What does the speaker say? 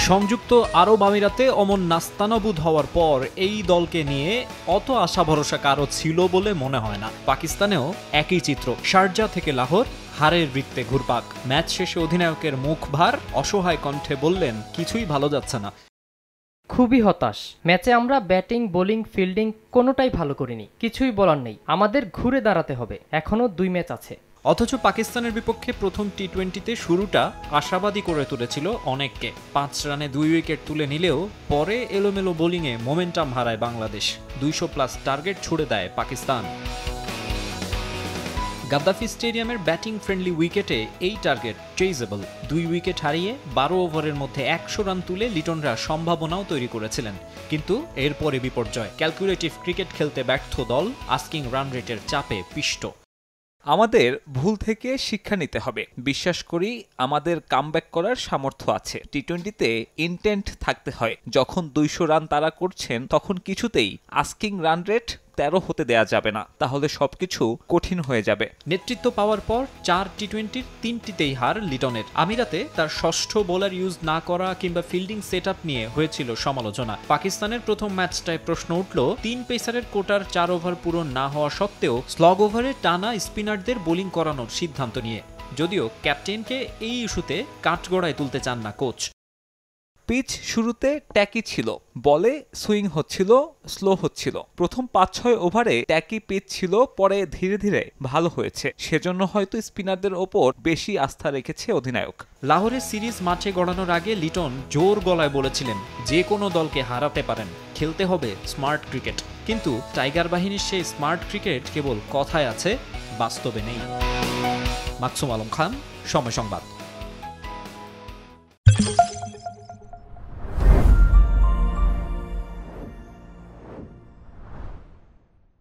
সংযুক্ত আরব আমিরাতে অমন নাস্তানাবুদ হওয়ার পর এই দলকে নিয়ে অত আশা ভরসা কারো ছিল বলে মনে হয় না। পাকিস্তানেও একই চিত্র, শারজাহ থেকে লাহোর হারের বৃত্তে ঘুরপাক। ম্যাচ শেষে অধিনায়কের মুখ ভার, অসহায় কণ্ঠে বললেন, কিছুই ভালো যাচ্ছে না। খুবই হতাশ। ম্যাচে আমরা ব্যাটিং, বোলিং, ফিল্ডিং কোনোটাই ভালো করিনি। কিছুই বলার নেই, আমাদের ঘুরে দাঁড়াতে হবে। এখনো 2 ম্যাচ আছে। অথচ পাকিস্তানের বিপক্ষে প্রথম টি-20তে শুরুটা আশাবাদী করে তুলেছিল অনেককে। 5 রানে 2 উইকেট তুলে নিলেও পরে এলোমেলো বোলিংয়ে মোমেন্টাম হারায় বাংলাদেশ। 200+ টার্গেট ছুড়ে দেয় পাকিস্তান। গাদ্দাফি স্টেডিয়ামের ব্যাটিং ফ্রেন্ডলি উইকেটে এই টার্গেট চেজেবল। 2 উইকেট হারিয়ে 12 ওভারের মধ্যে 100 রান তুলে লিটনরা সম্ভাবনাও তৈরি করেছিলেন। কিন্তু এরপরে বিপর্যয়। ক্যালকুলেটিভ ক্রিকেট খেলতে ব্যর্থ দল আস্কিং রান রেটের চাপে পিষ্ট। আমাদের ভুল থেকে শিক্ষা নিতে হবে। বিশ্বাস করি আমাদের কামব্যাক করার সামর্থ্য আছে। টি-20তে ইন্টেন্ট থাকতে হয়। যখন 200 রান তারা করছেন তখন কিছুতেই আস্কিং রান রেট 13 হতে দেয়া যাবে না, তাহলে সবকিছু কঠিন হয়ে যাবে। নেতৃত্ব পাওয়ার পর 4 টি-20-র 3টিতেই হার লিটনের। আমিরাতে তার ষষ্ঠ বোলার ইউজ না করা কিংবা ফিল্ডিং সেটআপ নিয়ে হয়েছিল সমালোচনা। পাকিস্তানের প্রথম ম্যাচটায় প্রশ্ন উঠল 3 পেসারের কোটার 4 ওভার পূরণ না হওয়া সত্ত্বেও স্লগ ওভারে টানা স্পিনারদের বোলিং করানোর সিদ্ধান্ত নিয়ে। যদিও ক্যাপ্টেনকে এই ইস্যুতে কাঠগড়ায় তুলতে চান না কোচ। পিচ শুরুতে ট্যাকি ছিল, বলে সুইং হচ্ছিল, স্লো হচ্ছিল। প্রথম 5-6 ওভারে ট্যাকি পিচ ছিল, পরে ধীরে ধীরে ভালো হয়েছে। সেজন্য হয়তো স্পিনারদের ওপর বেশি আস্থা রেখেছে অধিনায়ক। লাহোরের সিরিজ মাঠে গড়ানোর আগে লিটন জোর গলায় বলেছিলেন, যে কোনো দলকে হারাতে পারেন, খেলতে হবে স্মার্ট ক্রিকেট। কিন্তু টাইগার বাহিনীর সেই স্মার্ট ক্রিকেট কেবল কথায় আছে, বাস্তবে নেই। মাকসুম আলম খান, সময় সংবাদ।